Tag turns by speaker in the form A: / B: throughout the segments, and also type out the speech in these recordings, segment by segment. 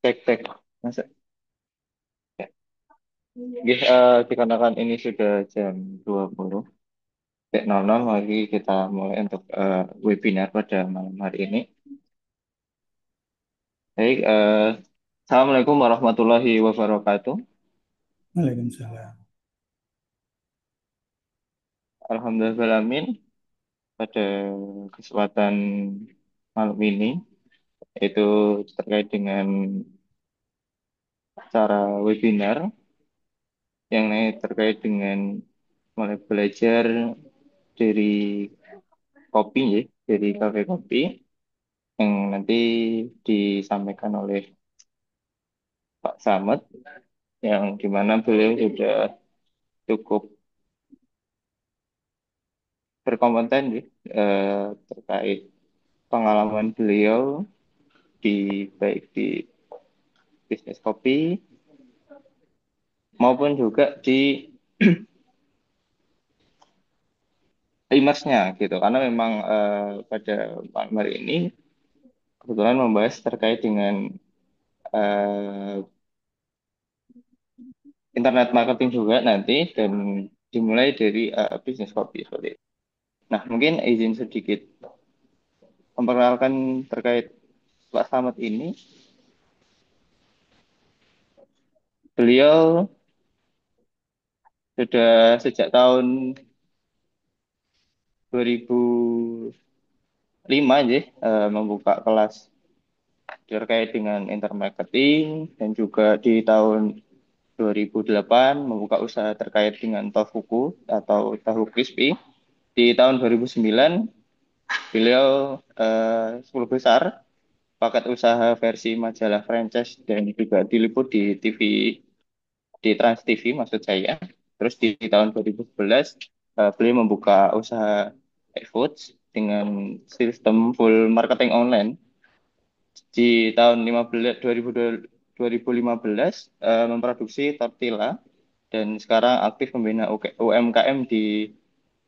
A: Cek, cek. Masa, ya. Nggih, dikarenakan ini sudah jam 20, cek 00 lagi kita mulai untuk webinar pada malam hari ini. Baik, Assalamualaikum warahmatullahi wabarakatuh.
B: Waalaikumsalam.
A: Alhamdulillahirrahmanirrahim. Pada kesempatan malam ini, itu terkait dengan cara webinar yang terkait dengan mulai belajar dari kopi, ya, dari kafe kopi yang nanti disampaikan oleh Pak Samet, yang dimana beliau sudah cukup berkompeten, ya, terkait pengalaman beliau di baik di bisnis kopi maupun juga di immersnya gitu, karena memang pada malam hari ini kebetulan membahas terkait dengan eh, internet marketing juga nanti, dan dimulai dari bisnis kopi seperti itu. Nah, mungkin izin sedikit memperkenalkan terkait Pak Slamet ini. Beliau sudah sejak tahun 2005, ya, membuka kelas terkait dengan internet marketing, dan juga di tahun 2008 membuka usaha terkait dengan tofuku atau tahu crispy. Di tahun 2009 beliau 10 besar paket usaha versi majalah franchise dan juga diliput di TV, di Trans TV maksud saya. Terus di tahun 2011 beliau membuka usaha iFoods dengan sistem full marketing online. Di tahun 2015 memproduksi tortilla, dan sekarang aktif membina UMKM di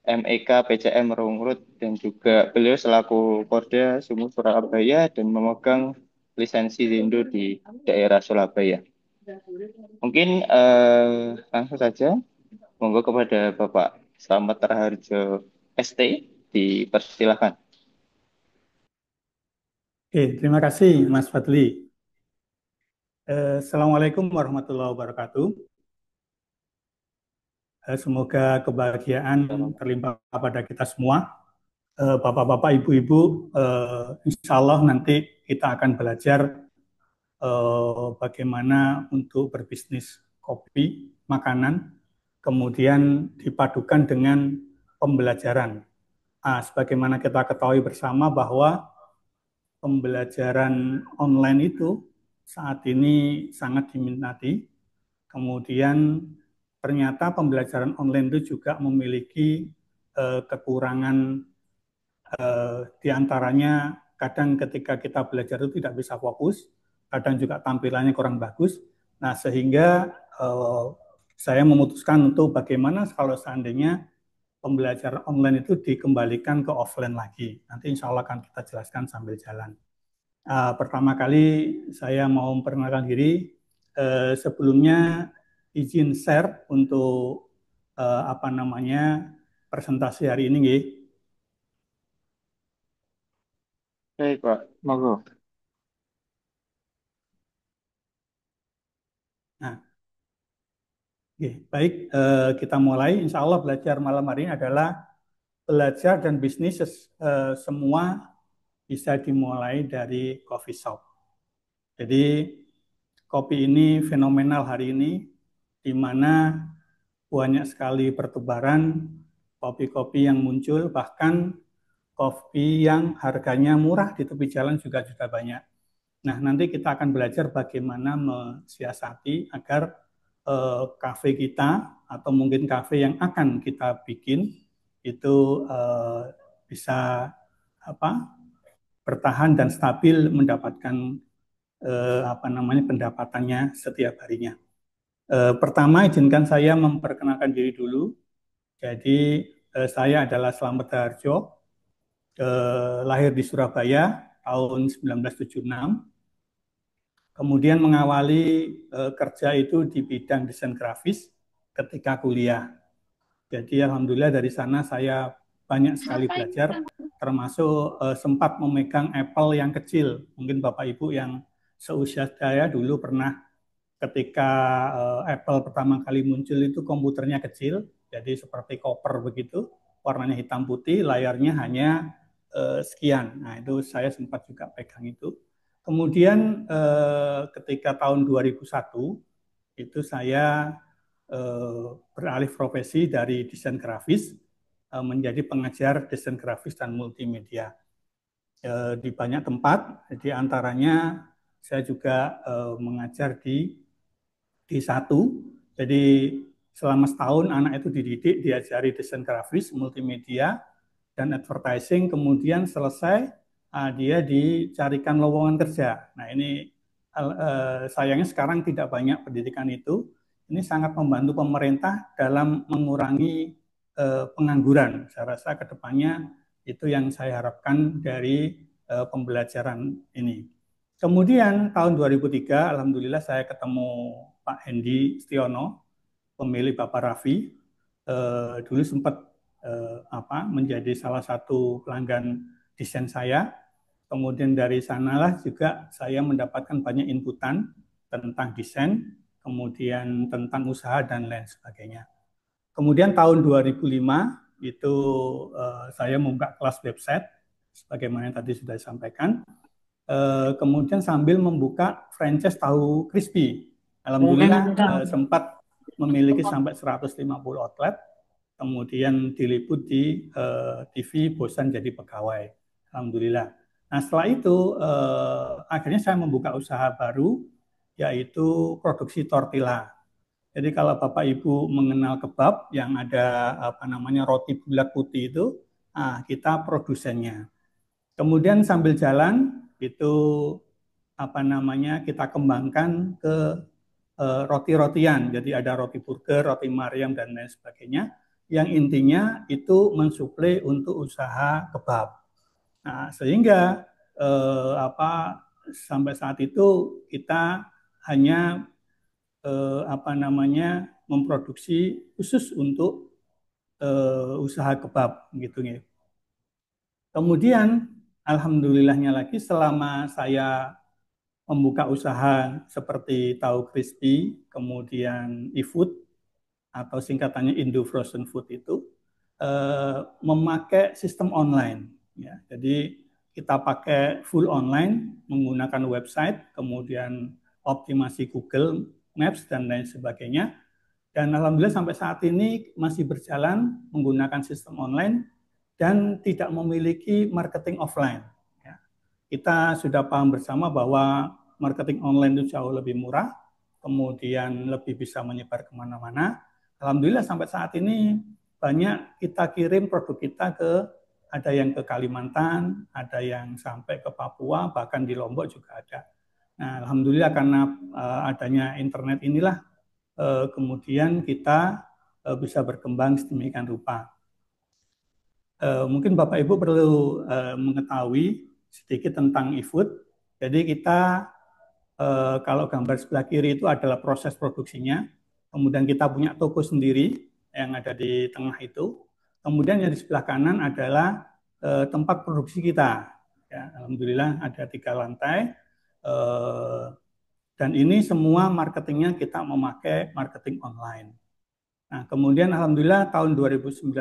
A: MEK PCM Rungrut, dan juga beliau selaku Porda Sumut Surabaya dan memegang lisensi Lindo di daerah Surabaya. Mungkin langsung saja, monggo kepada Bapak Slamet Raharjo ST, dipersilahkan.
B: Oke, terima kasih Mas Fadli. Assalamualaikum warahmatullahi wabarakatuh. Semoga kebahagiaan terlimpah pada kita semua. Bapak-bapak, ibu-ibu, insya Allah nanti kita akan belajar bagaimana untuk berbisnis kopi, makanan, kemudian dipadukan dengan pembelajaran. Sebagaimana kita ketahui bersama bahwa pembelajaran online itu saat ini sangat diminati. Kemudian ternyata pembelajaran online itu juga memiliki kekurangan, di antaranya kadang ketika kita belajar itu tidak bisa fokus, kadang juga tampilannya kurang bagus. Nah, sehingga saya memutuskan untuk bagaimana kalau seandainya pembelajaran online itu dikembalikan ke offline lagi. Nanti insya Allah akan kita jelaskan sambil jalan. Pertama kali saya mau memperkenalkan diri. Sebelumnya izin share untuk apa namanya presentasi hari ini, nggih.
A: Baik, Pak. Monggo.
B: Nah, nggih. Baik, kita mulai. Insya Allah belajar malam hari ini adalah belajar dan bisnis semua bisa dimulai dari coffee shop. Jadi kopi ini fenomenal hari ini, di mana banyak sekali pertubaran kopi-kopi yang muncul, bahkan kopi yang harganya murah di tepi jalan juga banyak. Nah, nanti kita akan belajar bagaimana mensiasati agar kafe kita atau mungkin kafe yang akan kita bikin itu bisa apa bertahan dan stabil mendapatkan apa namanya pendapatannya setiap harinya. Pertama, izinkan saya memperkenalkan diri dulu. Jadi saya adalah Slamet Harjo, lahir di Surabaya tahun 1976. Kemudian mengawali kerja itu di bidang desain grafis ketika kuliah. Jadi alhamdulillah dari sana saya banyak sekali belajar, termasuk sempat memegang Apple yang kecil. Mungkin Bapak Ibu yang seusia saya dulu pernah ketika Apple pertama kali muncul itu komputernya kecil, jadi seperti koper begitu, warnanya hitam putih, layarnya hanya sekian. Nah itu saya sempat juga pegang itu. Kemudian ketika tahun 2001 itu saya beralih profesi dari desain grafis menjadi pengajar desain grafis dan multimedia di banyak tempat. Di antaranya saya juga mengajar di satu. Jadi selama setahun anak itu dididik, diajari desain grafis, multimedia, dan advertising. Kemudian selesai dia dicarikan lowongan kerja. Nah ini sayangnya sekarang tidak banyak pendidikan itu. Ini sangat membantu pemerintah dalam mengurangi pengangguran. Saya rasa kedepannya itu yang saya harapkan dari pembelajaran ini. Kemudian tahun 2003, alhamdulillah saya ketemu Pak Hendi Stiono, pemilik Bapak Raffi. Dulu sempat menjadi salah satu pelanggan desain saya. Kemudian dari sanalah juga saya mendapatkan banyak inputan tentang desain, kemudian tentang usaha dan lain sebagainya. Kemudian tahun 2005 itu saya membuka kelas website, sebagaimana yang tadi sudah disampaikan. Kemudian sambil membuka franchise tahu crispy. Alhamdulillah sempat memiliki sampai 150 outlet, kemudian diliput di TV Bosan Jadi Pegawai. Alhamdulillah. Nah setelah itu akhirnya saya membuka usaha baru, yaitu produksi tortilla. Jadi kalau Bapak Ibu mengenal kebab yang ada roti bulat putih itu, kita produsennya. Kemudian sambil jalan itu kita kembangkan ke roti-rotian. Jadi ada roti burger, roti Mariam dan lain sebagainya. Yang intinya itu mensuplai untuk usaha kebab. Nah, sehingga sampai saat itu kita hanya memproduksi khusus untuk usaha kebab gitu ya. Kemudian alhamdulillahnya lagi selama saya membuka usaha seperti tahu crispy, kemudian e-food atau singkatannya Indo Frozen Food itu memakai sistem online. Ya. Jadi kita pakai full online menggunakan website, kemudian optimasi Google Maps dan lain sebagainya. Dan alhamdulillah sampai saat ini masih berjalan menggunakan sistem online dan tidak memiliki marketing offline. Ya. Kita sudah paham bersama bahwa marketing online itu jauh lebih murah, kemudian lebih bisa menyebar kemana-mana. Alhamdulillah sampai saat ini banyak kita kirim produk kita ada yang ke Kalimantan, ada yang sampai ke Papua, bahkan di Lombok juga ada. Nah, alhamdulillah karena adanya internet inilah kemudian kita bisa berkembang sedemikian rupa. Mungkin Bapak Ibu perlu mengetahui sedikit tentang e-food. Jadi kita kalau gambar sebelah kiri itu adalah proses produksinya. Kemudian kita punya toko sendiri yang ada di tengah itu. Kemudian yang di sebelah kanan adalah tempat produksi kita. Ya, alhamdulillah ada 3 lantai. Dan ini semua marketingnya kita memakai marketing online. Nah, kemudian alhamdulillah tahun 2019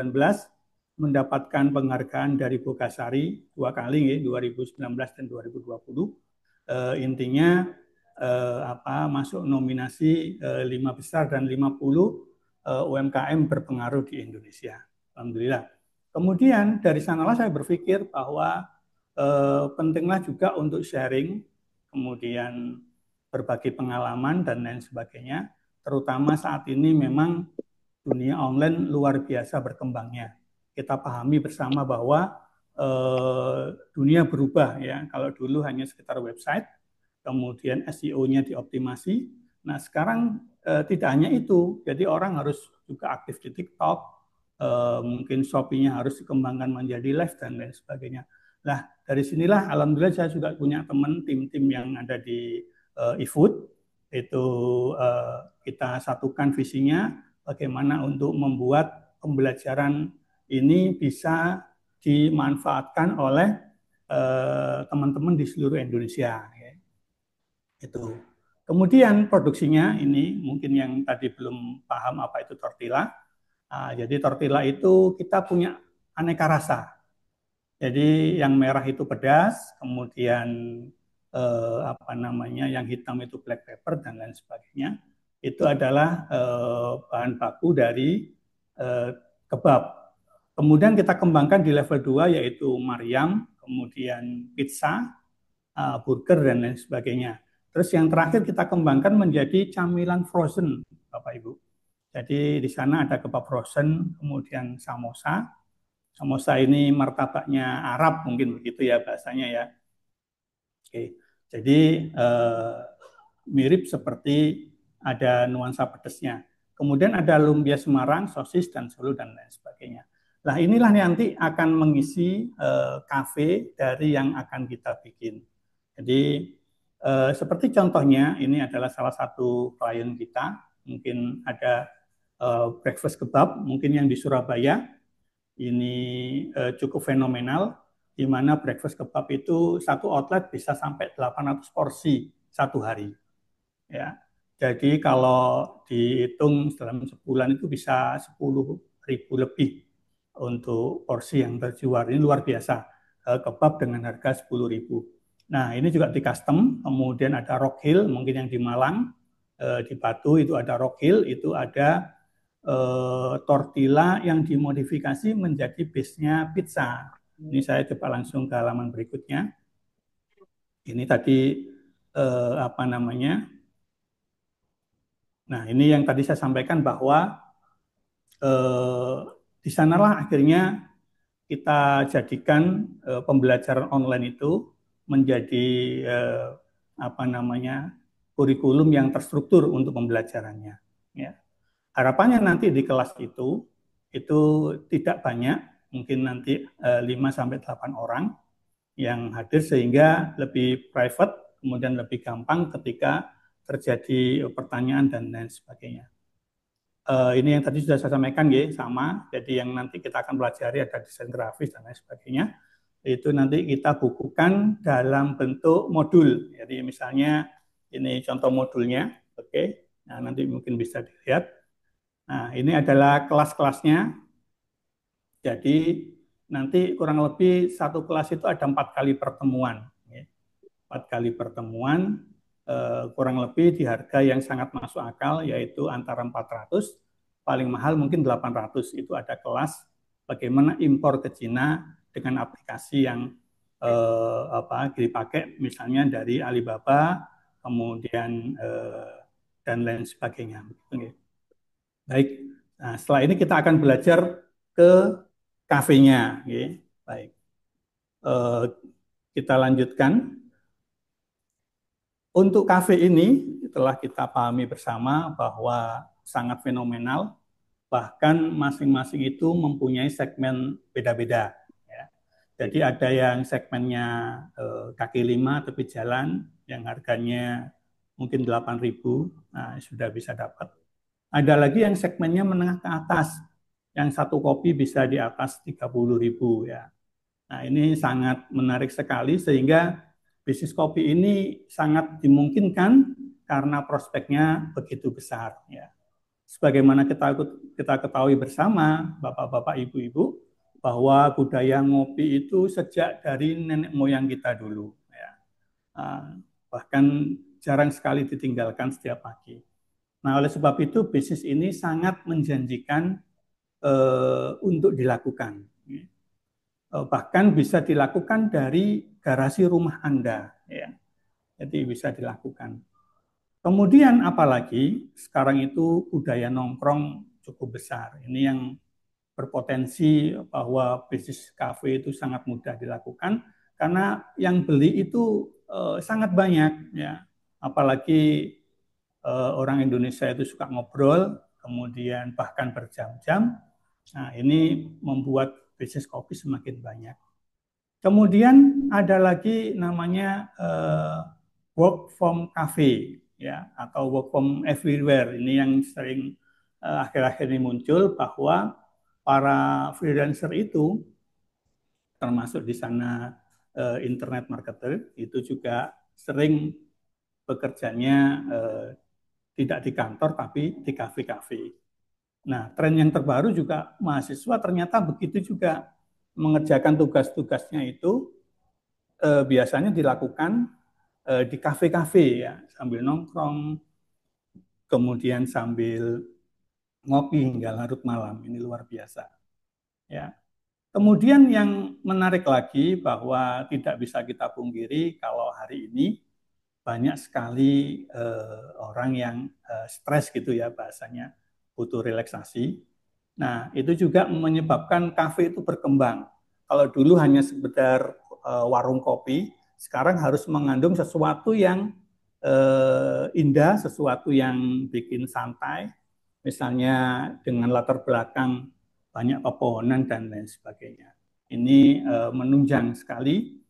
B: mendapatkan penghargaan dari Bogasari 2 kali, 2019 dan 2020. Intinya masuk nominasi 5 besar dan 50 UMKM berpengaruh di Indonesia. Alhamdulillah. Kemudian dari sanalah saya berpikir bahwa pentinglah juga untuk sharing, kemudian berbagi pengalaman dan lain sebagainya. Terutama saat ini memang dunia online luar biasa berkembangnya. Kita pahami bersama bahwa dunia berubah ya. Kalau dulu hanya sekitar website, kemudian SEO-nya dioptimasi. Nah sekarang tidak hanya itu, jadi orang harus juga aktif di TikTok, mungkin Shopee-nya harus dikembangkan menjadi live dan lain sebagainya. Nah dari sinilah alhamdulillah saya juga punya teman tim-tim yang ada di e-food itu kita satukan visinya bagaimana untuk membuat pembelajaran ini bisa dimanfaatkan oleh teman-teman di seluruh Indonesia. Ya. Itu. Kemudian produksinya ini mungkin yang tadi belum paham apa itu tortilla. Jadi tortilla itu kita punya aneka rasa. Jadi yang merah itu pedas, kemudian apa namanya, yang hitam itu black pepper dan lain sebagainya. Itu adalah bahan baku dari eh, kebab. Kemudian kita kembangkan di level 2 yaitu Maryam, kemudian pizza, burger dan lain sebagainya. Terus yang terakhir kita kembangkan menjadi camilan frozen, Bapak Ibu. Jadi di sana ada kebab frozen, kemudian samosa. Samosa ini martabaknya Arab mungkin begitu ya bahasanya ya. Oke. Jadi mirip seperti ada nuansa pedesnya. Kemudian ada lumpia Semarang, sosis dan Solo dan lain sebagainya. Nah, inilah nanti akan mengisi kafe dari yang akan kita bikin. Jadi seperti contohnya ini adalah salah satu klien kita, mungkin ada breakfast kebab, mungkin yang di Surabaya ini cukup fenomenal, di mana breakfast kebab itu satu outlet bisa sampai 800 porsi satu hari. Ya, jadi kalau dihitung dalam sebulan itu bisa 10.000 lebih untuk porsi yang terjual. Ini luar biasa. Kebab dengan harga 10.000. Nah, ini juga di custom. Kemudian ada Rock Hill, mungkin yang di Malang, di Batu itu ada Rock Hill, itu ada tortilla yang dimodifikasi menjadi base-nya pizza. Ini saya coba langsung ke halaman berikutnya. Ini tadi apa namanya? Nah, ini yang tadi saya sampaikan bahwa di sanalah akhirnya kita jadikan pembelajaran online itu menjadi apa namanya kurikulum yang terstruktur untuk pembelajarannya. Ya. Harapannya nanti di kelas itu tidak banyak, mungkin nanti 5 sampai 8 orang yang hadir sehingga lebih private, kemudian lebih gampang ketika terjadi pertanyaan dan lain sebagainya. Ini yang tadi sudah saya sampaikan ya, sama. Jadi yang nanti kita akan pelajari ada desain grafis dan lain sebagainya. Itu nanti kita bukukan dalam bentuk modul. Jadi misalnya ini contoh modulnya, oke. Nah, nanti mungkin bisa dilihat. Nah, ini adalah kelas-kelasnya. Jadi nanti kurang lebih satu kelas itu ada 4 kali pertemuan. 4 kali pertemuan, kurang lebih di harga yang sangat masuk akal, yaitu antara 400, paling mahal mungkin 800. Itu ada kelas bagaimana impor ke Cina dengan aplikasi yang dipakai misalnya dari Alibaba, kemudian dan lain sebagainya. Baik, nah, setelah ini kita akan belajar ke kafenya. Baik, kita lanjutkan. Untuk kafe ini telah kita pahami bersama bahwa sangat fenomenal, bahkan masing-masing itu mempunyai segmen beda-beda. Ya. Jadi ada yang segmennya kaki lima tepi jalan, yang harganya mungkin 8.000, nah, sudah bisa dapat. Ada lagi yang segmennya menengah ke atas, yang satu kopi bisa di atas 30.000 ya. Nah, ini sangat menarik sekali sehingga bisnis kopi ini sangat dimungkinkan karena prospeknya begitu besar ya. Sebagaimana kita ketahui bersama Bapak-bapak, Ibu-ibu, bahwa budaya ngopi itu sejak dari nenek moyang kita dulu ya. Bahkan jarang sekali ditinggalkan setiap pagi. Nah, oleh sebab itu bisnis ini sangat menjanjikan untuk dilakukan. Bahkan bisa dilakukan dari garasi rumah Anda, ya. Jadi bisa dilakukan. Kemudian apalagi sekarang itu budaya nongkrong cukup besar. Ini yang berpotensi bahwa bisnis kafe itu sangat mudah dilakukan karena yang beli itu sangat banyak, ya. Apalagi orang Indonesia itu suka ngobrol, kemudian bahkan berjam-jam. Nah, ini membuat bisnis kopi semakin banyak. Kemudian ada lagi namanya work from cafe ya atau work from everywhere. Ini yang sering akhir-akhir ini muncul bahwa para freelancer itu termasuk di sana internet marketer itu juga sering bekerjanya tidak di kantor tapi di kafe-kafe. Nah, tren yang terbaru juga mahasiswa ternyata begitu juga mengerjakan tugas-tugasnya itu biasanya dilakukan di kafe-kafe ya, sambil nongkrong, kemudian sambil ngopi hingga larut malam. Ini luar biasa. Ya. Kemudian yang menarik lagi bahwa tidak bisa kita pungkiri kalau hari ini banyak sekali orang yang stres gitu ya bahasanya, butuh relaksasi. Nah, itu juga menyebabkan kafe itu berkembang. Kalau dulu hanya sekedar warung kopi, sekarang harus mengandung sesuatu yang indah, sesuatu yang bikin santai, misalnya dengan latar belakang banyak pepohonan dan lain sebagainya. Ini menunjang sekali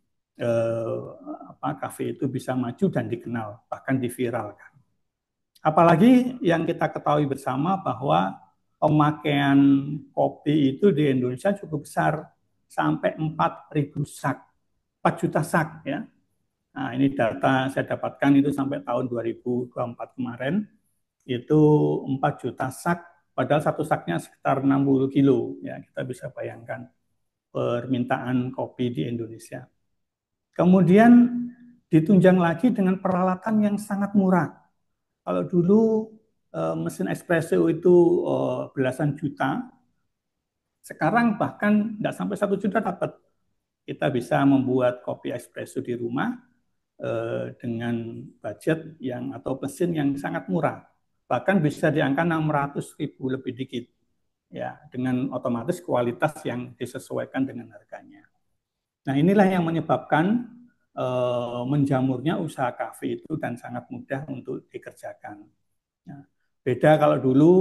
B: kafe itu bisa maju dan dikenal, bahkan diviralkan. Apalagi yang kita ketahui bersama bahwa pemakaian kopi itu di Indonesia cukup besar, sampai 4.000 sak, 4 juta sak ya. Nah, ini data saya dapatkan itu sampai tahun 2024 kemarin, itu 4 juta sak, padahal satu saknya sekitar 60 kilo. Ya, kita bisa bayangkan permintaan kopi di Indonesia. Kemudian ditunjang lagi dengan peralatan yang sangat murah. Kalau dulu mesin espresso itu belasan juta, sekarang bahkan tidak sampai 1 juta dapat. Kita bisa membuat kopi espresso di rumah dengan budget yang atau mesin yang sangat murah. Bahkan bisa di angka 600.000 lebih dikit. Ya, dengan otomatis kualitas yang disesuaikan dengan harganya. Nah, inilah yang menyebabkan menjamurnya usaha kafe itu dan sangat mudah untuk dikerjakan. Nah, beda kalau dulu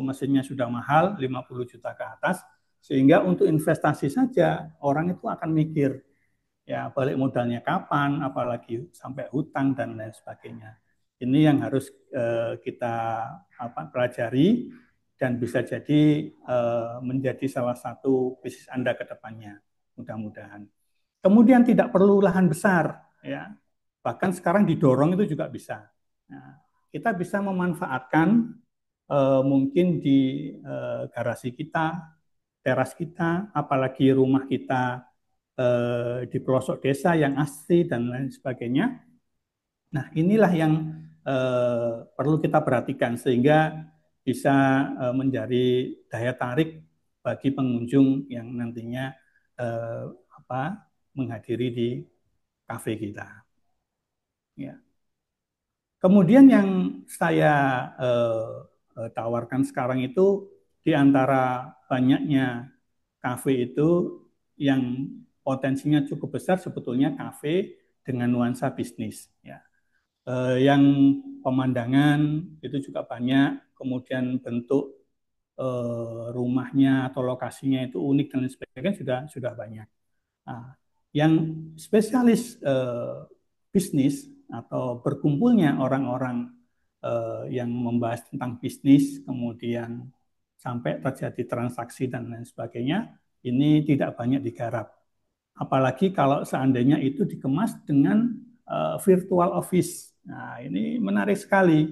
B: mesinnya sudah mahal, 50 juta ke atas, sehingga untuk investasi saja orang itu akan mikir, ya balik modalnya kapan, apalagi sampai hutang dan lain sebagainya. Ini yang harus kita pelajari dan bisa jadi menjadi salah satu bisnis Anda ke depannya, mudah-mudahan. Kemudian tidak perlu lahan besar, ya. Bahkan sekarang didorong itu juga bisa. Nah, kita bisa memanfaatkan mungkin di garasi kita, teras kita, apalagi rumah kita di pelosok desa yang asri dan lain sebagainya. Nah, inilah yang perlu kita perhatikan sehingga bisa menjadi daya tarik bagi pengunjung yang nantinya eh, menghadiri di kafe kita. Ya. Kemudian yang saya tawarkan sekarang itu di antara banyaknya kafe itu yang potensinya cukup besar sebetulnya kafe dengan nuansa bisnis. Ya. Yang pemandangan itu juga banyak, kemudian bentuk rumahnya atau lokasinya itu unik dan sebagainya sudah banyak. Nah, yang spesialis bisnis atau berkumpulnya orang-orang yang membahas tentang bisnis, kemudian sampai terjadi transaksi dan lain sebagainya, ini tidak banyak digarap. Apalagi kalau seandainya itu dikemas dengan virtual office. Nah, ini menarik sekali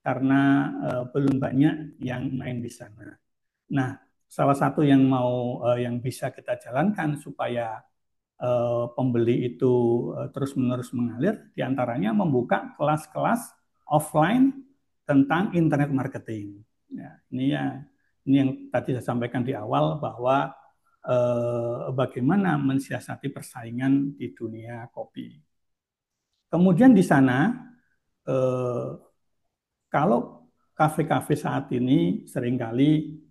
B: karena belum banyak yang main di sana. Nah, salah satu yang bisa kita jalankan supaya pembeli itu terus-menerus mengalir, diantaranya membuka kelas-kelas offline tentang internet marketing. Ya, ini yang tadi saya sampaikan di awal bahwa bagaimana mensiasati persaingan di dunia kopi. Kemudian di sana eh, kalau kafe-kafe saat ini seringkali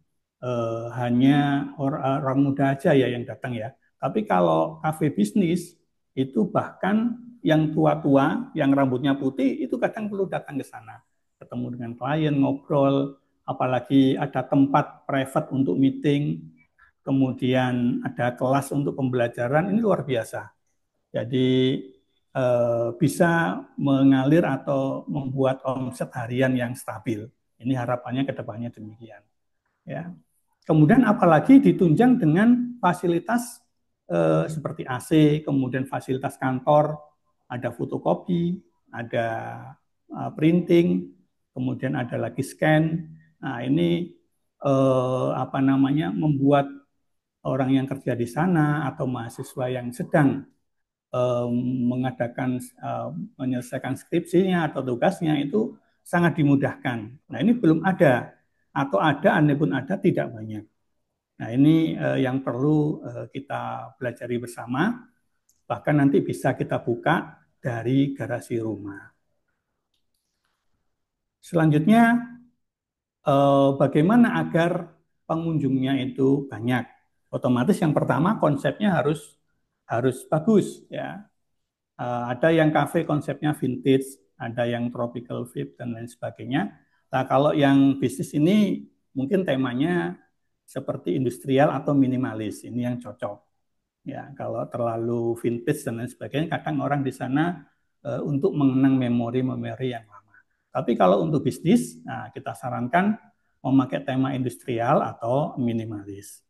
B: hanya orang muda aja ya yang datang ya. Tapi kalau kafe bisnis itu bahkan yang tua-tua, yang rambutnya putih itu kadang perlu datang ke sana. Ketemu dengan klien, ngobrol, apalagi ada tempat private untuk meeting, kemudian ada kelas untuk pembelajaran, ini luar biasa. Jadi bisa mengalir atau membuat omset harian yang stabil. Ini harapannya ke depannya demikian. Ya. Kemudian apalagi ditunjang dengan fasilitas seperti AC, kemudian fasilitas kantor, ada fotokopi, ada printing, kemudian ada lagi scan. Nah, ini apa namanya membuat orang yang kerja di sana atau mahasiswa yang sedang mengadakan menyelesaikan skripsinya atau tugasnya itu sangat dimudahkan. Nah, ini belum ada atau ada, andai pun ada tidak banyak. Nah, ini yang perlu kita pelajari bersama, bahkan nanti bisa kita buka dari garasi rumah. Selanjutnya, bagaimana agar pengunjungnya itu banyak? Otomatis yang pertama konsepnya harus harus bagus ya. Ada yang cafe konsepnya vintage, ada yang tropical vibe dan lain sebagainya. Nah, kalau yang bisnis ini mungkin temanya seperti industrial atau minimalis. Ini yang cocok. Ya, kalau terlalu vintage dan lain sebagainya, kadang orang di sana untuk mengenang memori-memori yang lama. Tapi kalau untuk bisnis, nah, kita sarankan memakai tema industrial atau minimalis.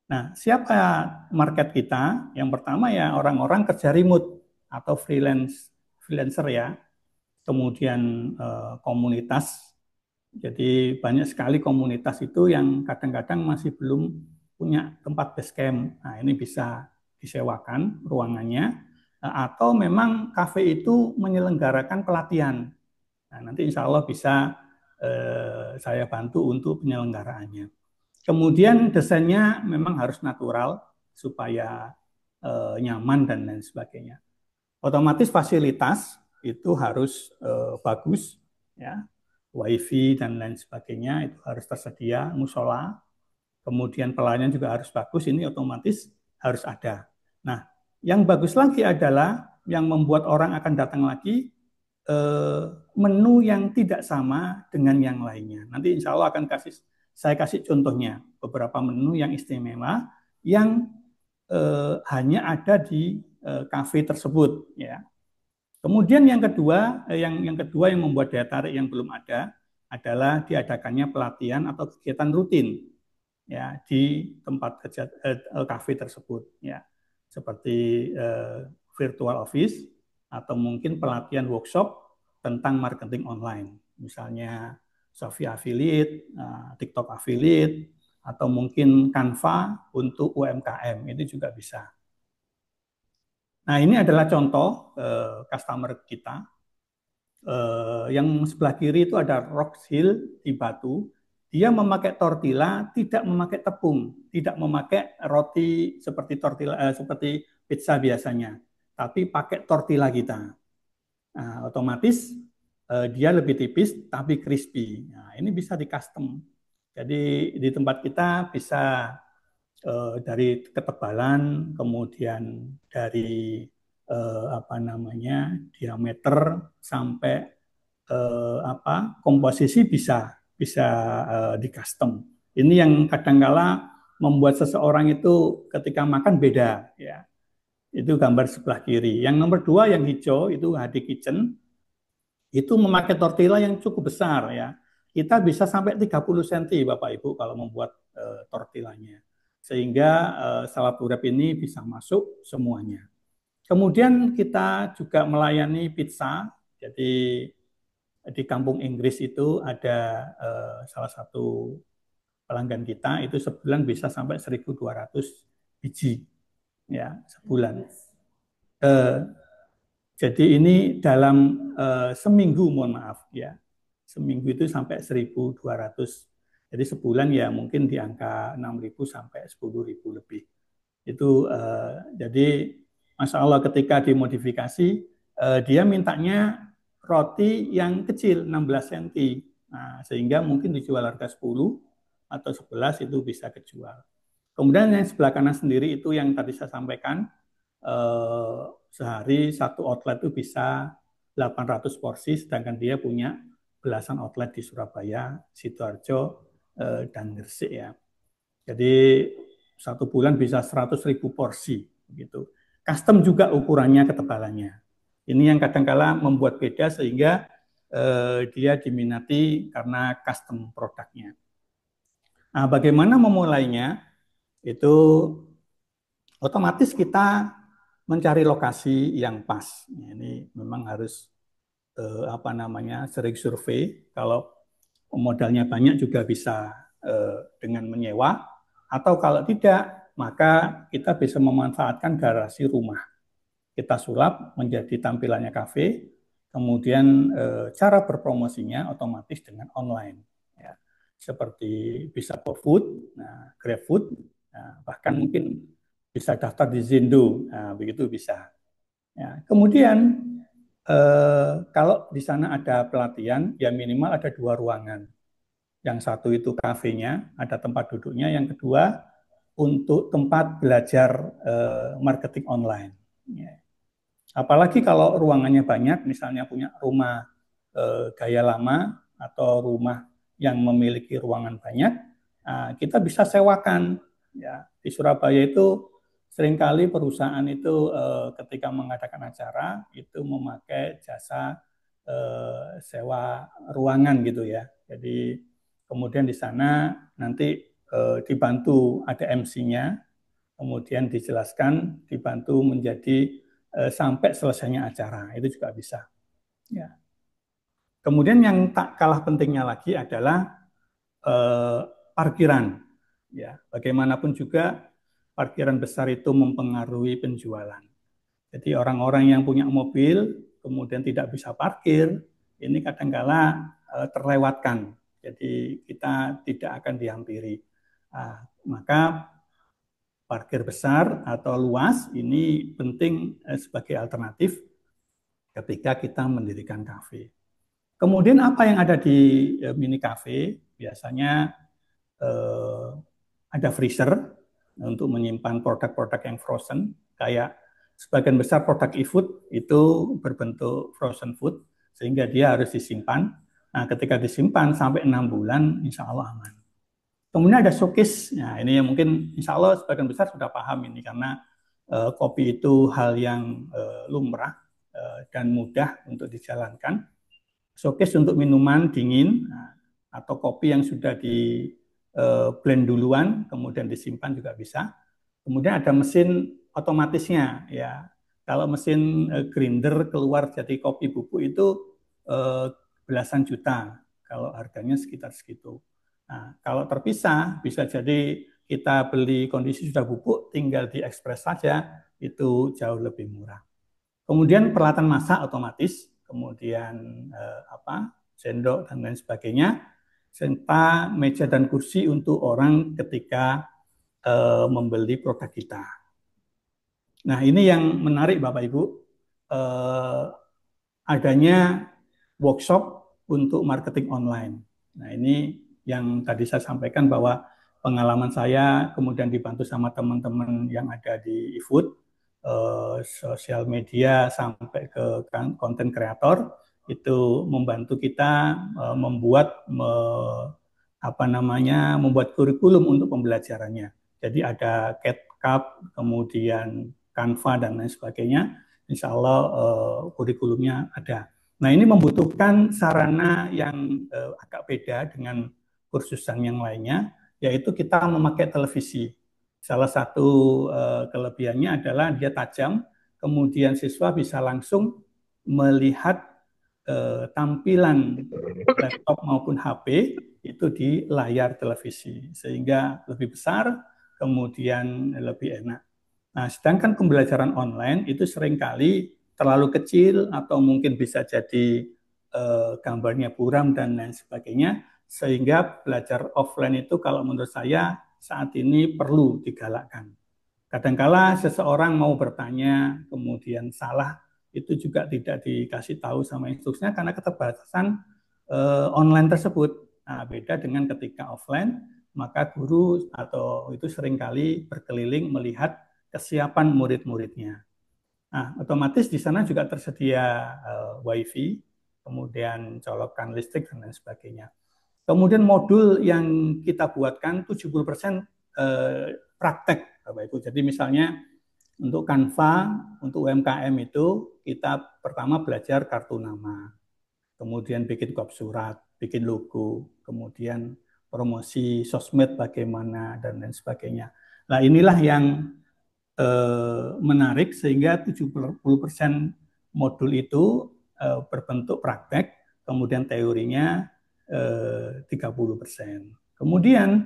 B: Nah, siapa market kita? Yang pertama ya orang-orang kerja remote atau freelancer ya. Kemudian komunitas. Jadi banyak sekali komunitas itu yang kadang-kadang masih belum punya tempat base camp. Nah, ini bisa disewakan ruangannya atau memang kafe itu menyelenggarakan pelatihan. Nah, nanti insya Allah bisa saya bantu untuk penyelenggaraannya. Kemudian desainnya memang harus natural supaya nyaman dan lain sebagainya. Otomatis fasilitas itu harus bagus, ya, wifi dan lain sebagainya itu harus tersedia, musola. Kemudian pelayanan juga harus bagus, ini otomatis harus ada. Nah, yang bagus lagi adalah yang membuat orang akan datang lagi menu yang tidak sama dengan yang lainnya. Nanti insya Allah akan saya kasih contohnya beberapa menu yang istimewa yang hanya ada di kafe tersebut. Ya. Kemudian yang kedua yang membuat daya tarik yang belum ada adalah diadakannya pelatihan atau kegiatan rutin ya di tempat kerja kafe tersebut ya seperti virtual office atau mungkin pelatihan workshop tentang marketing online misalnya Shopee affiliate, TikTok affiliate atau mungkin Canva untuk UMKM itu juga bisa. Nah ini adalah contoh customer kita. Yang sebelah kiri itu ada Rocks Hill di Batu. Dia memakai tortilla, tidak memakai tepung, tidak memakai roti seperti tortilla, seperti pizza biasanya, tapi pakai tortilla kita. Nah, otomatis dia lebih tipis tapi crispy. Nah, ini bisa di custom. Jadi di tempat kita bisa dari ketebalan, kemudian dari apa namanya diameter sampai komposisi bisa bisa di custom. Ini yang kadangkala membuat seseorang itu ketika makan beda ya. Itu gambar sebelah kiri. Yang nomor dua yang hijau itu HD Kitchen itu memakai tortilla yang cukup besar ya. Kita bisa sampai 30 cm Bapak Ibu kalau membuat tortillanya. Sehingga salad urap ini bisa masuk semuanya. Kemudian kita juga melayani pizza. Jadi di Kampung Inggris itu ada salah satu pelanggan kita itu sebulan bisa sampai 1.200 biji ya sebulan. Eh, jadi ini dalam seminggu mohon maaf ya. Seminggu itu sampai 1.200. Jadi sebulan ya mungkin di angka 6.000 sampai 10.000 lebih. Itu jadi Masya Allah ketika dimodifikasi dia mintanya roti yang kecil 16 cm. Nah, sehingga mungkin dijual harga 10 atau 11 itu bisa kejual. Kemudian yang sebelah kanan sendiri itu yang tadi saya sampaikan sehari satu outlet itu bisa 800 porsi sedangkan dia punya belasan outlet di Surabaya, Sidoarjo dan Gresik ya. Jadi satu bulan bisa 100.000 porsi gitu. Custom juga ukurannya ketebalannya. Ini yang kadang-kala membuat beda sehingga dia diminati karena custom produknya. Nah, bagaimana memulainya? Itu otomatis kita mencari lokasi yang pas. Ini memang harus sering survei. Kalau modalnya banyak juga bisa dengan menyewa, atau kalau tidak maka kita bisa memanfaatkan garasi rumah. Kita sulap menjadi tampilannya kafe, kemudian cara berpromosinya otomatis dengan online. Ya. Seperti bisa GoFood, nah, GrabFood, nah, bahkan mungkin bisa daftar di Zendo, nah, begitu bisa. Ya. Kemudian kalau di sana ada pelatihan, ya minimal ada 2 ruangan. Yang satu itu kafenya, ada tempat duduknya. Yang kedua untuk tempat belajar marketing online. Ya. Apalagi kalau ruangannya banyak, misalnya punya rumah gaya lama atau rumah yang memiliki ruangan banyak, kita bisa sewakan. Ya, di Surabaya itu seringkali perusahaan itu ketika mengadakan acara itu memakai jasa sewa ruangan gitu ya. Jadi kemudian di sana nanti dibantu ada MC-nya, kemudian dijelaskan, dibantu menjadi sampai selesainya acara, itu juga bisa. Ya. Kemudian yang tak kalah pentingnya lagi adalah eh, parkiran. Ya, bagaimanapun juga parkiran besar itu mempengaruhi penjualan. Jadi orang-orang yang punya mobil kemudian tidak bisa parkir, ini kadangkala terlewatkan. Jadi kita tidak akan dihampiri. Maka parkir besar atau luas ini penting sebagai alternatif ketika kita mendirikan kafe. Kemudian apa yang ada di mini cafe? Biasanya eh, ada freezer untuk menyimpan produk-produk yang frozen, kayak sebagian besar produk e-food itu berbentuk frozen food, sehingga dia harus disimpan. Nah, ketika disimpan sampai 6 bulan, insya Allah aman. Kemudian ada showcase, nah ini yang mungkin insya Allah sebagian besar sudah paham ini, karena kopi itu hal yang lumrah dan mudah untuk dijalankan. Showcase untuk minuman dingin atau kopi yang sudah di blend duluan kemudian disimpan juga bisa. Kemudian ada mesin otomatisnya ya. Kalau mesin grinder keluar jadi kopi bubuk itu eh, belasan juta. Kalau harganya sekitar segitu. Nah, kalau terpisah bisa jadi kita beli kondisi sudah bubuk tinggal diekspres saja itu jauh lebih murah. Kemudian peralatan masak otomatis, kemudian sendok dan lain sebagainya, serta meja dan kursi untuk orang ketika membeli produk kita. Nah, ini yang menarik Bapak Ibu, eh, adanya workshop untuk marketing online. Nah, ini yang tadi saya sampaikan bahwa pengalaman saya kemudian dibantu sama teman-teman yang ada di eFood, sosial media sampai ke konten kreator itu membantu kita membuat membuat kurikulum untuk pembelajarannya. Jadi ada CATCAP, kemudian Canva dan lain sebagainya. Insya Allah kurikulumnya ada. Nah, ini membutuhkan sarana yang agak beda dengan kursusan yang lainnya, yaitu kita memakai televisi. Salah satu kelebihannya adalah dia tajam, kemudian siswa bisa langsung melihat tampilan laptop maupun HP itu di layar televisi, sehingga lebih besar, kemudian lebih enak. Nah, sedangkan pembelajaran online itu seringkali terlalu kecil atau mungkin bisa jadi gambarnya buram dan lain sebagainya, sehingga belajar offline itu kalau menurut saya saat ini perlu digalakkan. Kadangkala seseorang mau bertanya, kemudian salah, itu juga tidak dikasih tahu sama instruksinya karena keterbatasan online tersebut. Nah, beda dengan ketika offline, maka guru atau itu seringkali berkeliling melihat kesiapan murid-muridnya. Nah, otomatis di sana juga tersedia WiFi, kemudian colokan listrik dan lain sebagainya. Kemudian modul yang kita buatkan 70% praktek, Bapak Ibu. Jadi misalnya Untuk Canva, untuk UMKM itu kita pertama belajar kartu nama, kemudian bikin kop surat, bikin logo, kemudian promosi sosmed bagaimana dan lain sebagainya. Nah, inilah yang menarik sehingga 70% modul itu berbentuk praktek, kemudian teorinya 30%. Kemudian